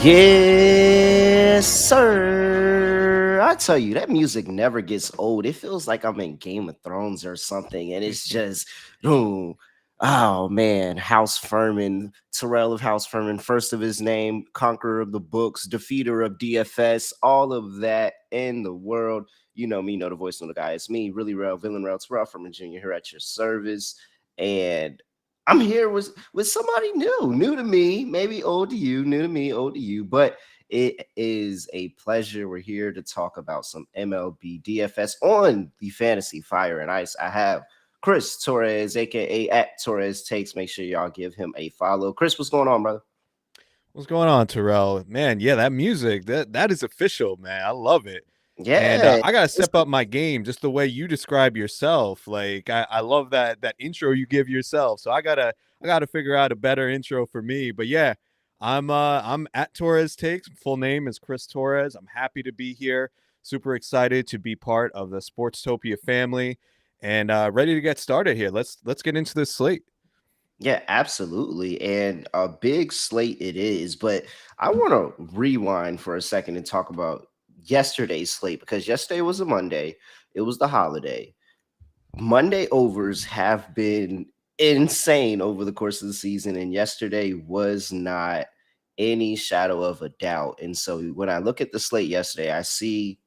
Yes, sir. I tell you, that music never gets old. It feels like I'm in Game of Thrones or something, and it's just, boom. Oh man, House Furman, Terrell of House Furman, first of his name, conqueror of the books, defeater of DFS, all of that in the world. You know me, know the voice, know the guy. It's me, really real, villain real, Terrell Furman Jr. here at your service. And I'm here with somebody new to me, maybe old to you, new to me, old to you, but it is a pleasure. We're here to talk about some MLB DFS on the Fantasy Fire and Ice. I have Chris Torres, aka at Torres Takes. Make sure y'all give him a follow. Chris, what's going on, brother? What's going on, Terrell? Man, yeah, that music, that is official, man. I love it. And Yeah, I gotta step up my game just the way you describe yourself. Like I love that intro you give yourself. So I gotta figure out a better intro for me. But yeah, I'm at Torres Takes. Full name is Chris Torres. I'm happy to be here. Super excited to be part of the Sportstopia family and ready to get started here. Let's get into this slate. yeah, absolutely. And a big slate it is, but I want to rewind for a second and talk about yesterday's slate because yesterday was a Monday. It was the holiday. Monday overs have been insane over the course of the season, and yesterday was not any shadow of a doubt. And so when I look at the slate yesterday, I see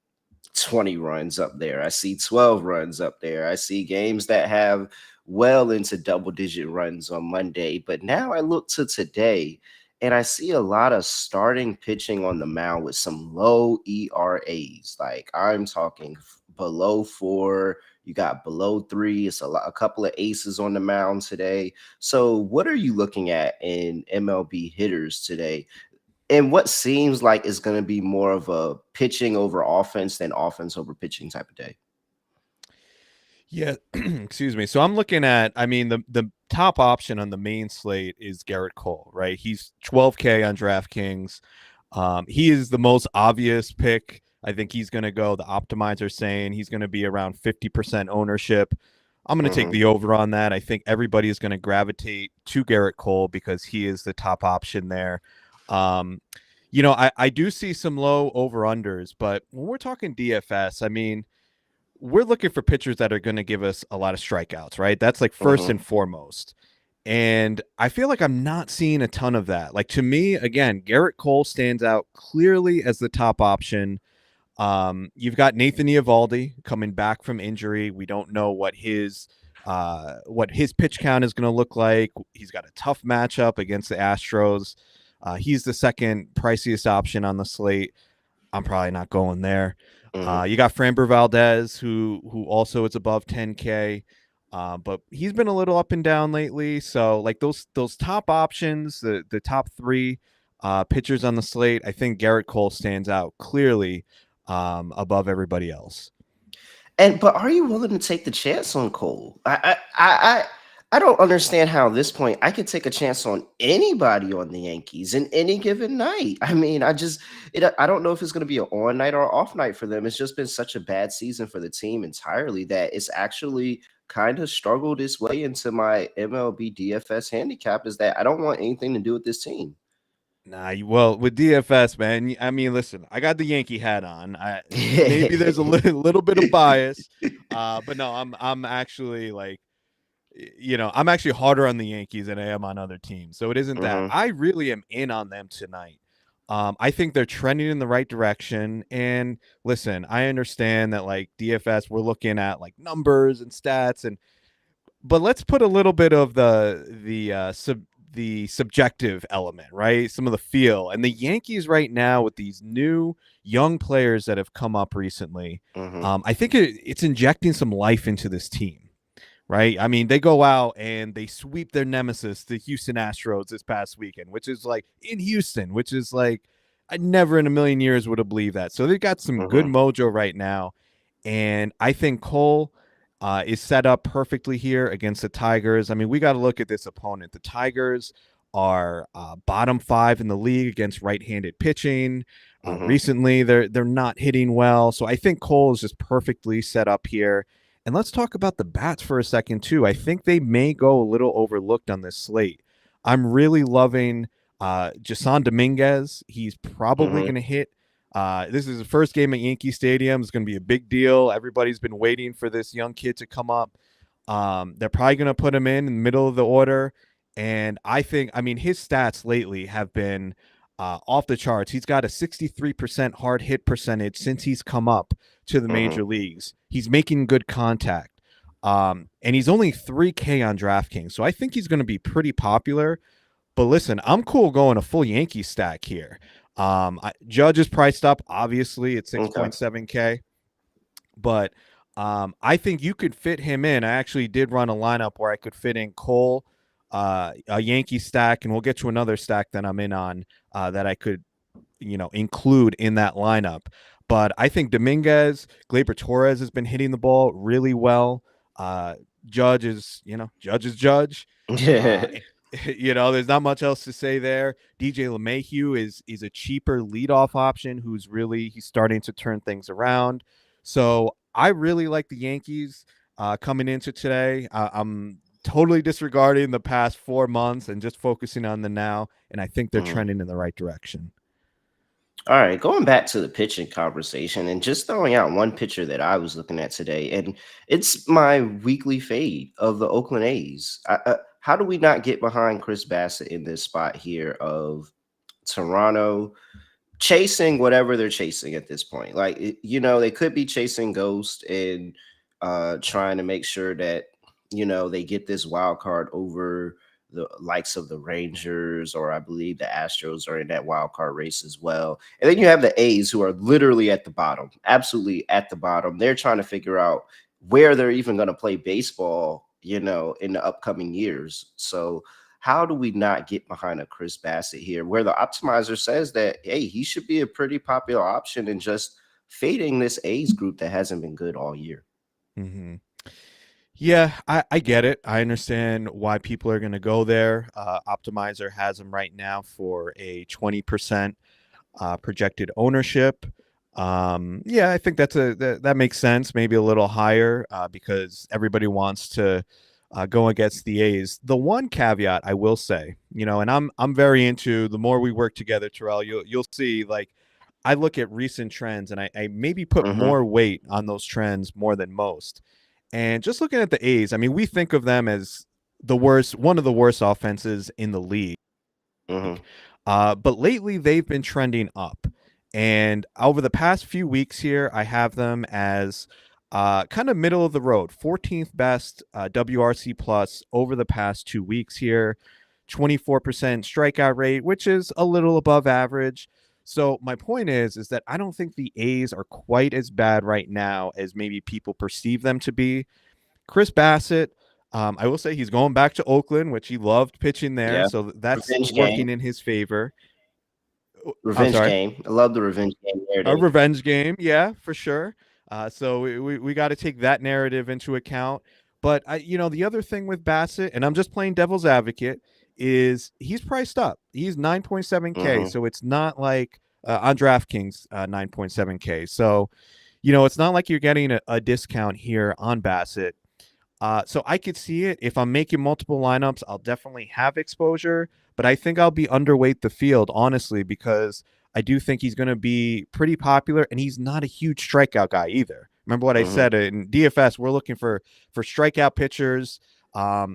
20 runs up there. I see 12 runs up there. I see games that have well into double digit runs on Monday. But now I look to today and I see a lot of starting pitching on the mound with some low ERAs. Like I'm talking below 4, you got below 3. It's a couple of aces on the mound today. So what are you looking at in MLB hitters today? And what seems like is going to be more of a pitching over offense than offense over pitching type of day. Yeah, excuse me. So I'm looking at, I mean, the top option on the main slate is Garrett Cole, right? He's 12K on DraftKings. He is the most obvious pick. I think he's going to go. The optimizer saying he's going to be around 50% ownership. I'm going to take Mhm. the over on that. I think everybody is going to gravitate to Garrett Cole because he is the top option there. Um, I do see some low over unders, but when we're talking DFS, I mean, we're looking for pitchers that are going to give us a lot of strikeouts, right? That's like first Mhm. and foremost. And I feel like I'm not seeing a ton of that. Like to me, again, Garrett Cole stands out clearly as the top option. You've got Nathan Eovaldi coming back from injury. We don't know what his pitch count is going to look like. He's got a tough matchup against the Astros. He's the second priciest option on the slate. I'm probably not going there. Mhm. You got Framber Valdez, who also is above 10K, but he's been a little up and down lately. So like those top options, the top three pitchers on the slate, I think Garrett Cole stands out clearly above everybody else. And but are you willing to take the chance on Cole? I don't understand how at this point I could take a chance on anybody on the Yankees in any given night. I mean, I don't know if it's going to be an on night or off night for them. It's just been such a bad season for the team entirely that it's actually kind of struggled its way into my MLB DFS handicap. Is that I don't want anything to do with this team. Well, with DFS, man, I mean, listen, I got the Yankee hat on. Maybe there's a little bit of bias, but no, I'm actually like, I'm actually harder on the Yankees than I am on other teams. So it isn't that. Mhm. I really am in on them tonight. I think they're trending in the right direction. And listen, I understand that like DFS, we're looking at like numbers and stats, but let's put a little bit of the subjective element, right? Some of the feel. And the Yankees right now with these new young players that have come up recently, Mhm. I think it's injecting some life into this team. Right. I mean, they go out and they sweep their nemesis, the Houston Astros, this past weekend, which is like in Houston, which is like I never in a million years would have believed that. So they've got some good Mhm. mojo right now. And I think Cole is set up perfectly here against the Tigers. I mean, we got to look at this opponent. The Tigers are bottom 5 in the league against right-handed pitching. Mhm. Recently, they're not hitting well. So I think Cole is just perfectly set up here. And let's talk about the bats for a second, too. I think they may go a little overlooked on this slate. I'm really loving Jason Dominguez, he's probably Mm-hmm. going to hit. This is the first game at Yankee Stadium. It's going to be a big deal. Everybody's been waiting for this young kid to come up. They're probably going to put him in the middle of the order. And I mean, his stats lately have been off the charts. He's got a 63% hard hit percentage since he's come up to the Mm-hmm. major leagues. He's making good contact. And he's only 3K on DraftKings. So I think he's going to be pretty popular. But listen, I'm cool going a full Yankee stack here. Judge is priced up, obviously, at Okay. 6.7K. But I think you could fit him in. I actually did run a lineup where I could fit in Cole, a Yankee stack, and we'll get to another stack that I'm in on that I could, include in that lineup. But I think Dominguez, Gleyber Torres has been hitting the ball really well. Uh, Judge is, Judge is Judge. Uh, Yeah. there's not much else to say there. DJ LeMahieu is a cheaper leadoff option he's starting to turn things around. So I really like the Yankees coming into today. I'm totally disregarding the past 4 months and just focusing on the now. And I think they're Mhm. trending in the right direction. All right, going back to the pitching conversation and just throwing out one pitcher that I was looking at today, and it's my weekly fade of the Oakland A's. How do we not get behind Chris Bassett in this spot here of Toronto chasing whatever they're chasing at this point? Like, they could be chasing Ghost and trying to make sure that, they get this wild card over the likes of the Rangers, or I believe the Astros are in that wild card race as well. And then you have the A's who are literally at the bottom, absolutely at the bottom. They're trying to figure out where they're even going to play baseball, in the upcoming years. So how do we not get behind a Chris Bassett here, where the optimizer says that, hey, he should be a pretty popular option, and just fading this A's group that hasn't been good all year? Mm-hmm. Yeah, I get it. I understand why people are going to go there. Optimizer has them right now for a 20% projected ownership. Yeah, I think that makes sense. Maybe a little higher because everybody wants to go against the A's. The one caveat I will say, and I'm very into the more we work together, Terrell. You'll see like I look at recent trends and I maybe put Mm-hmm. more weight on those trends more than most. And just looking at the A's, I mean, we think of them as one of the worst offenses in the league. Mm-hmm. But lately they've been trending up. And over the past few weeks here, I have them as kind of middle of the road, 14th best WRC plus over the past 2 weeks here, 24% strikeout rate, which is a little above average. So my point is that I don't think the A's are quite as bad right now as maybe people perceive them to be. Chris Bassett, I will say he's going back to Oakland, which he loved pitching there, Yeah. so that's Revenge game. working in his favor. I'm Revenge sorry, game. I love the revenge game a narrative. revenge game, yeah, for sure. So we got to take that narrative into account. But the other thing with Bassett, and I'm just playing devil's advocate, is he's priced up. He's 9.7K, Mm-hmm. so it's not like on DraftKings 9.7K. So it's not like you're getting a discount here on Bassett. So I could see it. If I'm making multiple lineups, I'll definitely have exposure, but I think I'll be underweight the field, honestly, because I do think he's going to be pretty popular, and he's not a huge strikeout guy either. Remember what I Mm-hmm. said in DFS? We're looking for strikeout pitchers.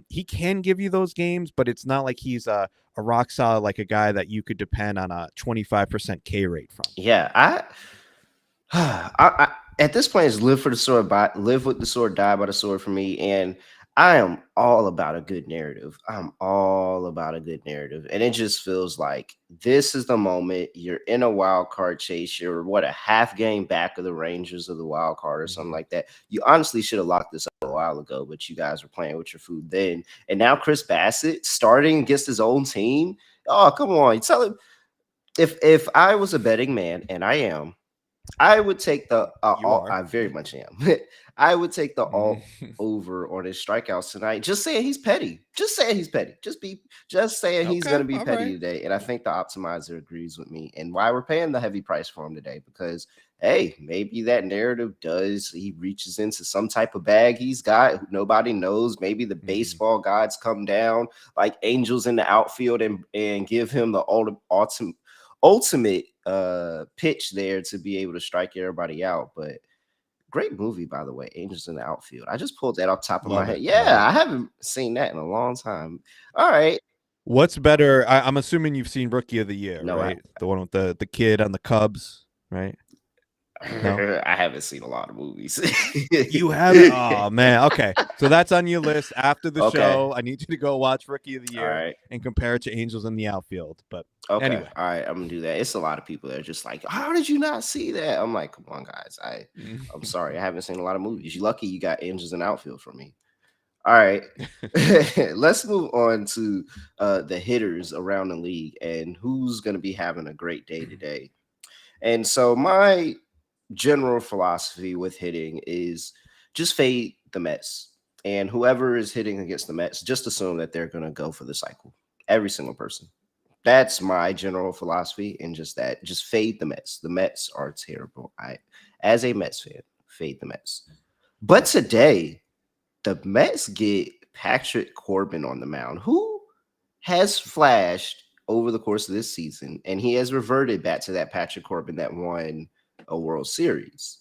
He can give you those games, but it's not like he's a rock solid, like a guy that you could depend on a 25% K rate from. Yeah, at this point, it's live for the sword, live with the sword, die by the sword for me. And I am all about a good narrative. I'm all about a good narrative. And it just feels like this is the moment. You're in a wild card chase. You're what, a half game back of the Rangers of the wild card or something Mhm. like that. You honestly should have locked this up a while ago, but you guys were playing with your food then. And now Chris Bassett starting against his own team. Oh, come on. You tell him, if I was a betting man, and I am, I would take the You are. I very much am. I would take the all Mhm. over on his strikeouts tonight. Just saying he's petty. Just saying he's petty. Just saying he's Okay. gonna be All petty right. today. And I think the optimizer agrees with me. And why we're paying the heavy price for him today, because hey, maybe that narrative does he reaches into some type of bag he's got who nobody knows. Maybe the Mhm. baseball gods come down like angels in the outfield and give him the ultimate pitch there to be able to strike everybody out. But great movie, by the way, Angels in the Outfield. I just pulled that off the top of my Love head. it. Love Yeah, it. I haven't seen that in a long time. All right. What's better? I'm assuming you've seen Rookie of the Year, No, right? The one with the kid on the Cubs, right? No, I haven't seen a lot of movies. you haven't. Oh man. Okay, so that's on your list after the Okay. show. I need you to go watch Rookie of the All Year right. and compare it to Angels in the Outfield. But Okay. anyway, All right. I'm gonna do that. It's a lot of people that are just like, how did you not see that? I'm like, come on, guys. I'm sorry. I haven't seen a lot of movies. You lucky you got Angels in the Outfield from me. All right. Let's move on to the hitters around the league and who's going to be having a great day today. And so, my general philosophy with hitting is just fade the Mets. And whoever is hitting against the Mets, just assume that they're going to go for the cycle. Every single person. That's my general philosophy. And just that, just fade the Mets. The Mets are terrible. As a Mets fan, fade the Mets. But today, the Mets get Patrick Corbin on the mound, who has flashed over the course of this season, and he has reverted back to that Patrick Corbin that won a World Series.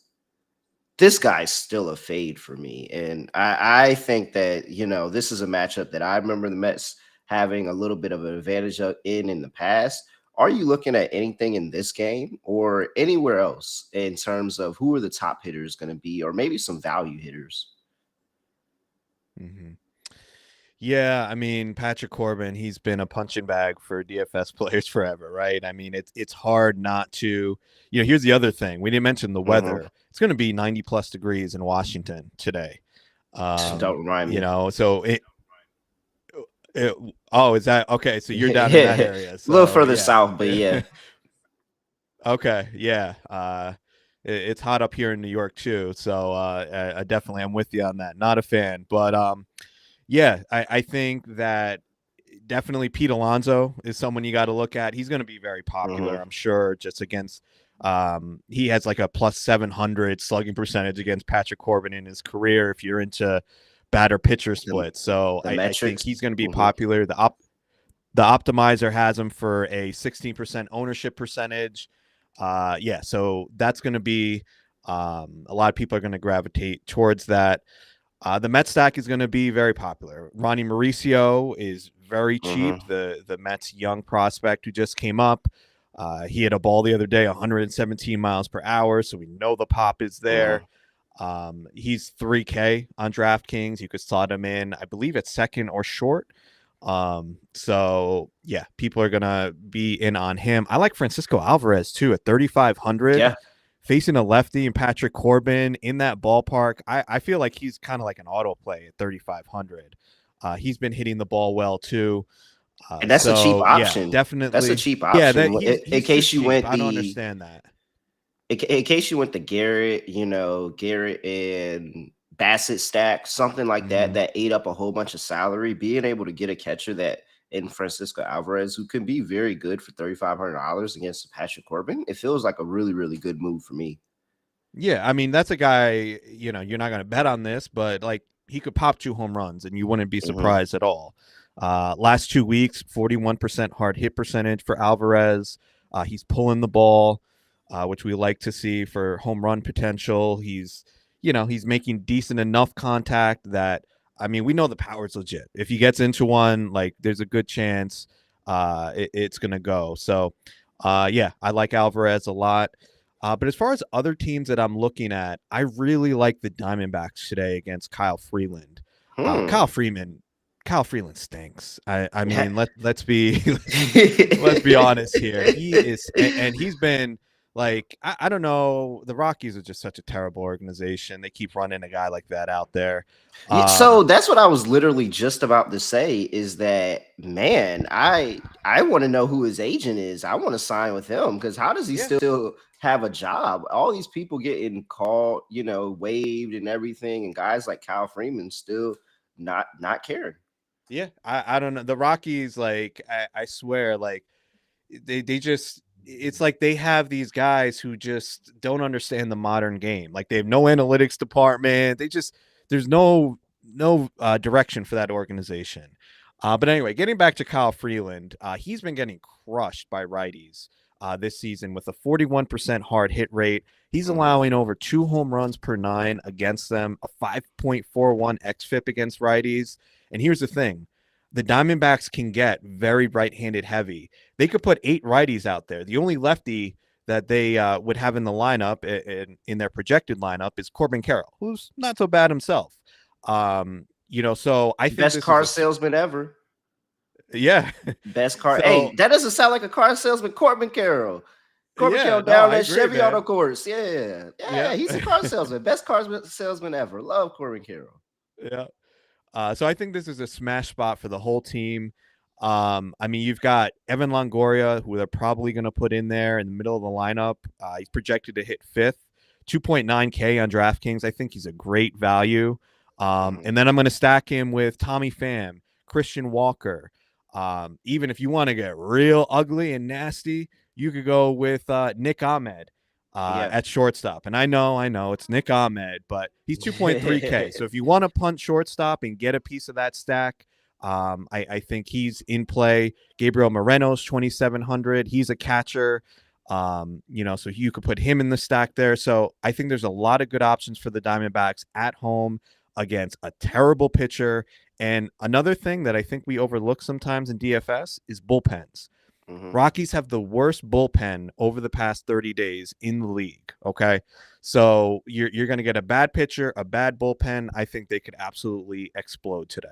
This guy's still a fade for me, and I think that this is a matchup that I remember the Mets having a little bit of an advantage in the past. Are you looking at anything in this game or anywhere else in terms of who are the top hitters going to be, or maybe some value hitters? hmm yeah, I mean Patrick Corbin, he's been a punching bag for DFS players forever, right? I mean it's hard not to. Here's the other thing. We didn't mention the Mhm. weather. It's going to be 90 plus degrees in Washington today. Don't remind me. So it oh, is that okay? So you're down in that A area. little So further yeah. south, but yeah. Okay, yeah. It's hot up here in New York too. So I definitely am with you on that. Not a fan, but yeah, I think that definitely Pete Alonso is someone you got to look at. He's going to be very popular, Mhm. I'm sure, just against he has like a plus 700 slugging percentage against Patrick Corbin in his career if you're into batter pitcher The splits. So the I think metrics. he's going to be Mhm. popular. The optimizer has him for a 16% ownership percentage. Yeah, so that's going to be a lot of people are going to gravitate towards that. The Mets stack is going to be very popular. Ronnie Mauricio is very cheap. Mhm. The Mets young prospect who just came up. He had a ball the other day, 117 miles per hour, so we know the pop is there. Mhm. He's 3K on DraftKings. You could slot him in, I believe, at second or short. So yeah, people are gonna be in on him. I like Francisco Alvarez too at 3,500, Yeah. facing a lefty and Patrick Corbin in that ballpark. I feel like he's kind of like an auto play at 3,500. He's been hitting the ball well too. And that's a cheap So yeah, option. That's a definitely. cheap Yeah, that option. In he's just case you cheap. went I don't the understand that. in case you went the Garrett, Garrett and Bassett stack, something like that, hmm that ate up a whole bunch of salary, being able to get a catcher that in Francisco Alvarez, who can be very good for $3,500 against Patrick Corbin, it feels like a really, really good move for me. Yeah, I mean that's a guy. You're not going to bet on this, but like he could pop 2 home runs, and you wouldn't be Hmm. surprised at all. Last 2 weeks, 41% hard hit percentage for Alvarez. He's pulling the ball, which we like to see for home run potential. He's making decent enough contact that I mean we know the power's legit. If he gets into one, like there's a good chance it's going to go. So yeah, I like Alvarez a lot. But as far as other teams that I'm looking at, I really like the Diamondbacks today against Kyle Freeland. Hmm. Kyle Freeland stinks. I Yeah. mean, let's be let's be honest here. He is, and he's been like I don't know. The Rockies are just such a terrible organization. They keep running a guy like that out there. Yeah, Um, so that's what I was literally just about to say is that man, I want to know who his agent is. I want to sign with him because how does he yeah, still have a job. All these people getting called, waived and everything, and guys like Kyle Freeman still not caring. Yeah, I don't know. The Rockies, like, I swear, like, they just, it's like they have these guys who just don't understand the modern game. Like, they have no analytics department. There's no direction for that organization. But anyway, getting back to Kyle Freeland, he's been getting crushed by righties this season with a 41% hard hit rate. He's allowing over 2 home runs per 9 against them, a 5.41 xFIP against righties. And here's the thing. The Diamondbacks can get very right-handed heavy. They could put 8 righties out there. The only lefty that they would have in the lineup, in their projected lineup, is Corbin Carroll, who's not so bad himself. So I think best car salesman ever. Yeah. Best car. Hey, that doesn't sound like a car salesman. Corbin Carroll. Carroll down that Chevy Auto Course. Yeah, he's a car salesman. Best car salesman ever. Love Corbin Carroll. Yeah. So I think this is a smash spot for the whole team. You've got Evan Longoria, who they're probably going to put in there in the middle of the lineup. He's projected to hit 5th, 2.9K on DraftKings. I think he's a great value. And then I'm going to stack him with Tommy Pham, Christian Walker. Even if you want to get real ugly and nasty, you could go with Nick Ahmed at shortstop. And I know it's Nick Ahmed, but he's 2.3K. So if you want to punt shortstop and get a piece of that stack, I think he's in play. Gabriel Moreno's 2,700. He's a catcher. So you could put him in the stack there. So I think there's a lot of good options for the Diamondbacks at home against a terrible pitcher. And another thing that I think we overlook sometimes in DFS is bullpens. Rockies have the worst bullpen over the past 30 days in the league. Okay. So you're going to get a bad pitcher, a bad bullpen. I think they could absolutely explode today.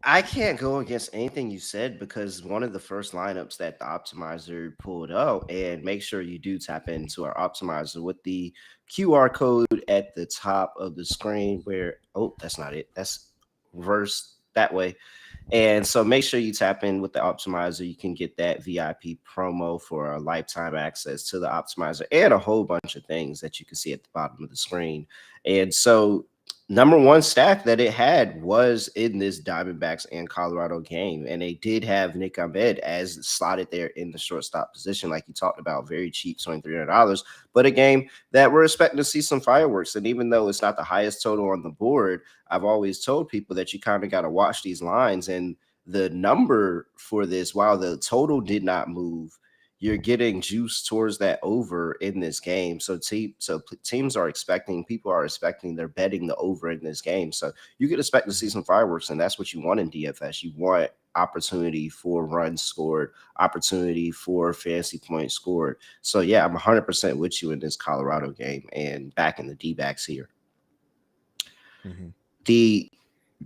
I can't go against anything you said because one of the first lineups that the optimizer pulled out, and make sure you do tap into our optimizer with the QR code at the top of the screen where, that's not it. That's reverse that way. And so make sure you tap in with the optimizer. You can get that VIP promo for a lifetime access to the optimizer and a whole bunch of things that you can see at the bottom of the screen. And so number one stack that it had was in this Diamondbacks and Colorado game. And they did have Nick Ahmed as slotted there in the shortstop position, like you talked about, very cheap, $2,300, but a game that we're expecting to see some fireworks. And even though it's not the highest total on the board, I've always told people that you kind of got to watch these lines. And the number for this, while the total did not move, you're getting juice towards that over in this game. So teams are expecting, people are expecting, they're betting the over in this game. So you could expect to see some fireworks, and that's what you want in DFS. You want opportunity for runs scored, opportunity for fantasy points scored. So yeah, I'm 100% with you in this Colorado game and back in the D-backs here. The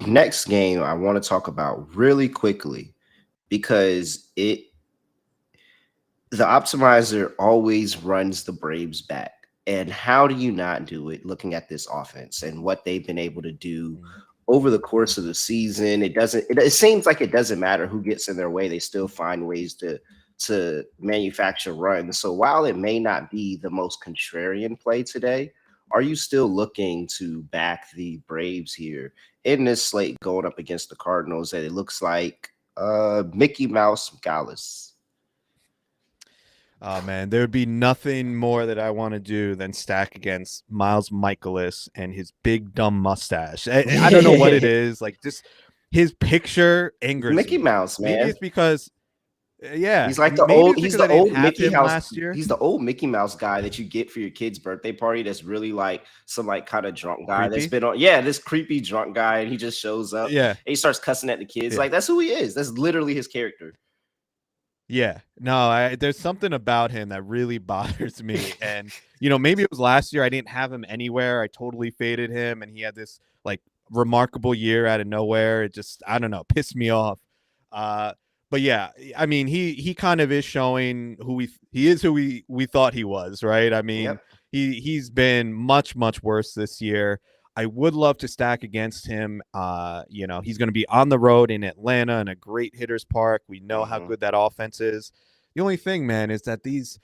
next game I want to talk about really quickly because the optimizer always runs the Braves back. And how do you not do it looking at this offense and what they've been able to do over the course of the season? It seems like it doesn't matter who gets in their way. They still find ways to manufacture runs. So while it may not be the most contrarian play today, are you still looking to back the Braves here in this slate going up against the Cardinals that it looks like Mickey Mouse Gallus? Oh, man, there would be nothing more that I want to do than stack against Miles Michaelis and his big, dumb mustache. I don't know what it is. Like, just his picture angers Mickey me. Mouse, man. Maybe it's because, he's like the old Mickey Mouse last year. He's the old Mickey Mouse guy that you get for your kid's birthday party. That's really like some like kind of drunk guy that's been on. Yeah, this creepy drunk guy, and he just shows up. Yeah, and he starts cussing at the kids. Like, that's who he is. That's literally his character. Yeah, no, there's something about him that really bothers me. And, maybe it was last year. I didn't have him anywhere. I totally faded him. And he had this like remarkable year out of nowhere. It just, I don't know, pissed me off. But yeah, I mean, he kind of is showing who we thought he was, right? I mean, he's been much, much worse this year. I would love to stack against him. He's going to be on the road in Atlanta in a great hitter's park. We know how good that offense is. The only thing, man, is that these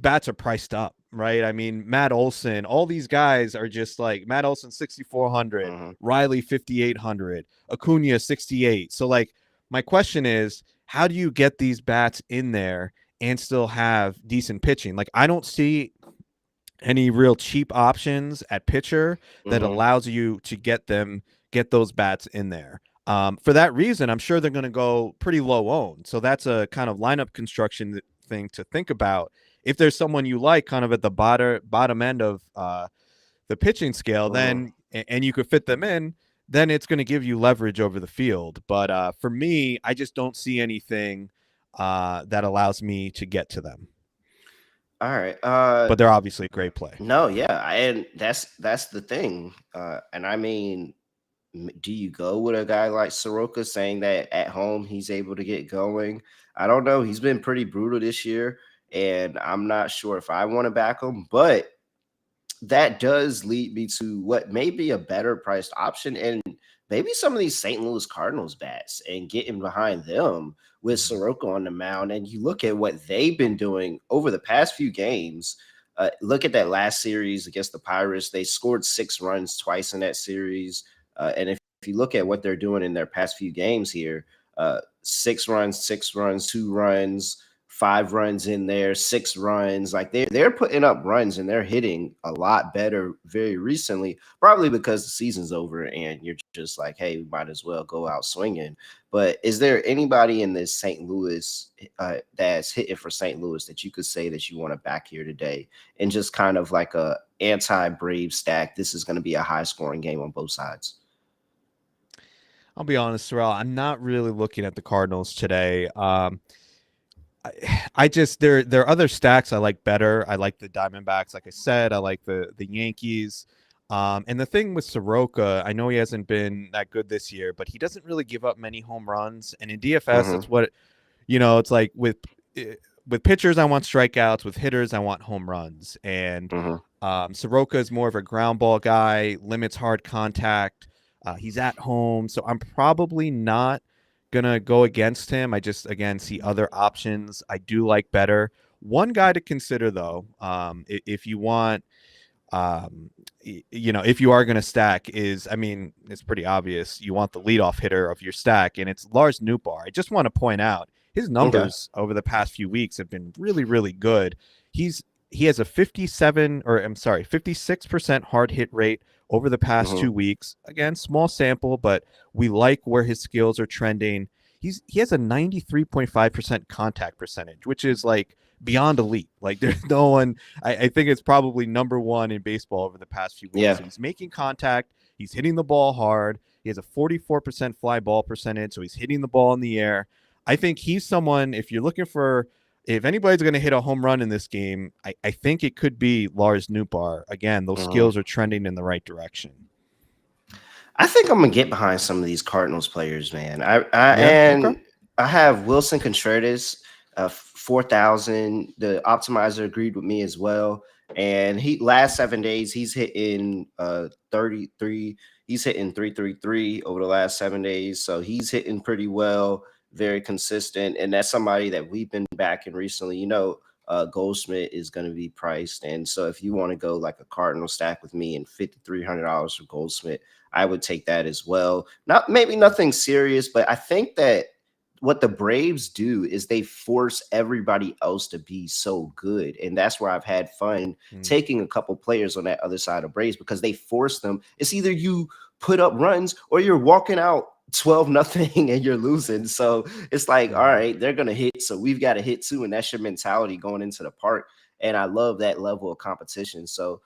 bats are priced up, right? I mean, Matt Olson, all these guys are just like Matt Olson 6,400, Mm-hmm. Riley 5,800, Acuna 68. So like my question is, how do you get these bats in there and still have decent pitching? Like I don't see any real cheap options at pitcher that Mm-hmm. allows you to get those bats in there. For that reason, I'm sure they're going to go pretty low owned. So that's a kind of lineup construction thing to think about. If there's someone you like, kind of at the bottom end of the pitching scale, Mm-hmm. then and you could fit them in, then it's going to give you leverage over the field. But for me, I just don't see anything that allows me to get to them. All right. But they're obviously a great play. No, yeah, and that's the thing. And I mean, do you go with a guy like Soroka saying that at home he's able to get going? I don't know. He's been pretty brutal this year, and I'm not sure if I want to back him, but that does lead me to what may be a better priced option and maybe some of these St. Louis Cardinals bats and getting behind them with Soroka on the mound. And you look at what they've been doing over the past few games. Look at that last series against the Pirates. They scored 6 runs twice in that series. And if you look at what they're doing in their past few games here, 6 runs, 2 runs, 5 runs in there, 6 runs. Like they're putting up runs and they're hitting a lot better very recently, probably because the season's over and you're just like, hey, we might as well go out swinging. But is there anybody in this St. Louis that's hitting for St. Louis that you could say that you want to back here today and just kind of like a anti-Brave stack? This is going to be a high scoring game on both sides. I'll be honest, Terrell, I'm not really looking at the Cardinals today. I just there are other stacks I like better. I like the Diamondbacks, like I said. I like the Yankees. And the thing with Soroka, I know he hasn't been that good this year, but he doesn't really give up many home runs. And in DFS, Mm-hmm. that's what it's like with pitchers, I want strikeouts. With hitters, I want home runs. And Mm-hmm. Soroka is more of a ground ball guy, limits hard contact. He's at home, so I'm probably not gonna go against him. I just again see other options I do like better. One guy to consider though, if you want, if you are gonna stack, is I mean it's pretty obvious you want the leadoff hitter of your stack, and it's Lars Nootbaar. I just want to point out his Okay. numbers over the past few weeks have been really really good. He has a 56% hard hit rate over the past Mm-hmm. 2 weeks. Again, small sample, but we like where his skills are trending. He has a 93.5% contact percentage, which is like beyond elite. Like there's no one. I think it's probably number one in baseball over the past few weeks. Yeah. So he's making contact. He's hitting the ball hard. He has a 44% fly ball percentage, so he's hitting the ball in the air. I think he's someone. If anybody's going to hit a home run in this game, I think it could be Lars Nootbaar. Again, those Mm-hmm. skills are trending in the right direction. I think I'm gonna get behind some of these Cardinals players, man. I Yeah. Okay. and I have Wilson Contreras, 4,000. The optimizer agreed with me as well. And he last 7 days he's hitting 33. He's hitting 333 over the last 7 days, so he's hitting pretty well, very consistent. And that's somebody that we've been backing recently. Goldsmith is going to be priced, and so if you want to go like a Cardinal stack with me and $5,300 for Goldsmith, I would take that as well. Not maybe nothing serious, but I think that what the Braves do is they force everybody else to be so good. And that's where I've had fun taking a couple players on that other side of Braves because they force them. It's either you put up runs or you're walking out 12-0 and you're losing. So it's like, all right, they're going to hit. So we've got to hit too. And that's your mentality going into the park. And I love that level of competition. So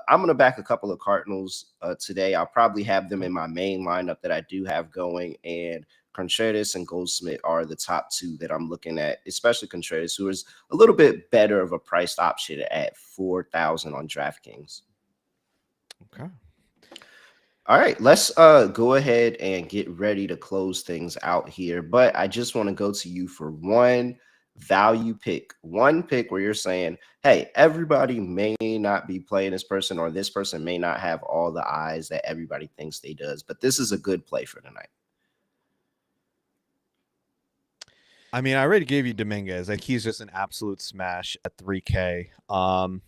I'm going to back a couple of Cardinals today. I'll probably have them in my main lineup that I do have going. And Contreras and Goldsmith are the top two that I'm looking at, especially Contreras, who is a little bit better of a priced option at 4,000 on DraftKings. Okay. All right, let's go ahead and get ready to close things out here. But I just want to go to you for one value pick, one pick where you're saying, hey, everybody may not be playing this person, or this person may not have all the eyes that everybody thinks they does, but this is a good play for tonight. I mean, I already gave you Dominguez. Like he's just an absolute smash at 3K. One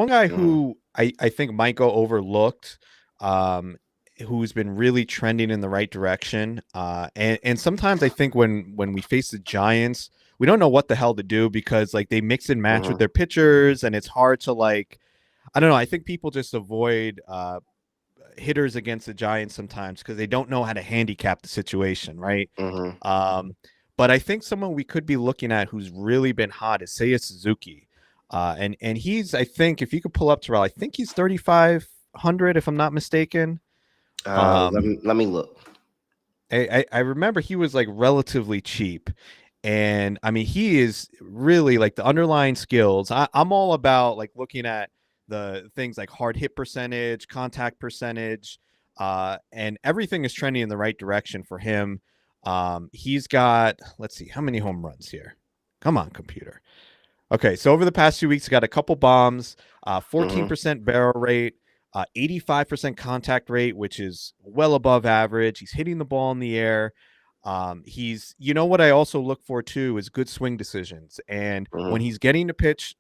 guy Mhm, who I think might go overlooked, um, who's been really trending in the right direction. And sometimes I think when we face the Giants, we don't know what the hell to do because like they mix and match with mhm, their pitchers, and it's hard to like. I don't know. I think people just avoid hitters against the Giants sometimes because they don't know how to handicap the situation, right? mhm. Um, but I think someone we could be looking at who's really been hot is Seiya Suzuki. And he's, I think, if you could pull up Terrell, I think he's 3,500 if I'm not mistaken. Let Um, me look. I remember he was like relatively cheap. And I mean, he is really like the underlying skills. I'm all about like looking at the things like hard hit percentage, contact percentage, and everything is trending in the right direction for him. He's got, let's see, how many home runs here? Come on, computer. Okay, so over the past 2 weeks, got a couple bombs, Mhm, 14% barrel rate, 85% contact rate, which is well above average. He's hitting the ball in the air. What I also look for too is good swing decisions. And when mhm, he's getting a pitch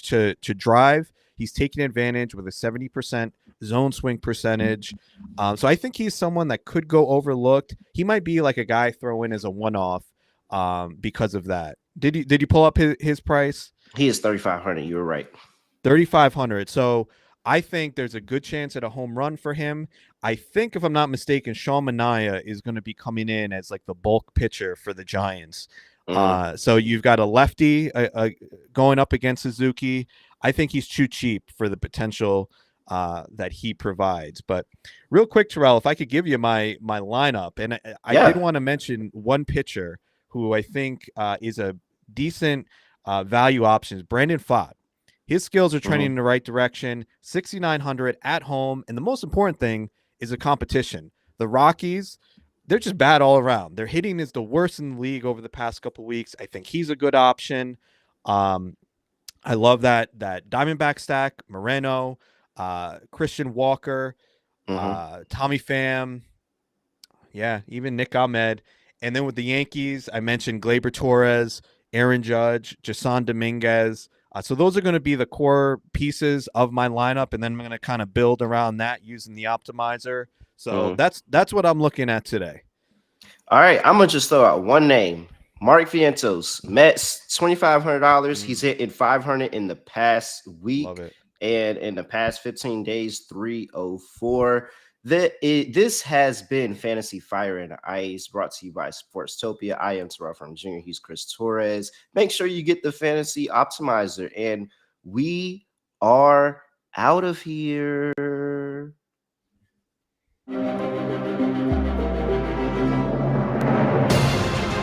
to drive, he's taking advantage with a 70% zone swing percentage. So I think he's someone that could go overlooked. He might be like a guy throw in as a one off because of that. Did you pull up his price? he is 3,500. You were right. 3,500. So I think there's a good chance at a home run for him. I think, if I'm not mistaken, Sean Manaea is going to be coming in as like the bulk pitcher for the Giants. Mhm. So you've got a lefty going up against Suzuki. I think he's too cheap for the potential that he provides. But real quick, Terrell, if I could give you my lineup, and I did Yeah. want to mention one pitcher who I think is a decent value option is Brandon Pfaadt. His skills are trending Mhm, in the right direction. 6,900 at home. And the most important thing is the competition. The Rockies, they're just bad all around. Their hitting is the worst in the league over the past couple of weeks. I think he's a good option. Um, I love that Diamondback stack, Moreno, Christian Walker, mhm, Tommy Pham, yeah, even Nick Ahmed. And then with the Yankees, I mentioned Gleyber Torres, Aaron Judge, Jason Dominguez. So those are going to be the core pieces of my lineup, and then I'm going to kind of build around that using the optimizer. So mhm. that's what I'm looking at today. All right, I'm gonna just throw out one name. Mark Vientos, Mets, $2,500. He's Mm, hit 500 in the past love week, it. and in the past 15 days, 304. This has been Fantasy Fire and Ice, brought to you by Sportstopia. I am Terrell from Jr. He's Chris Torres. Make sure you get the Fantasy Optimizer, and we are out of here.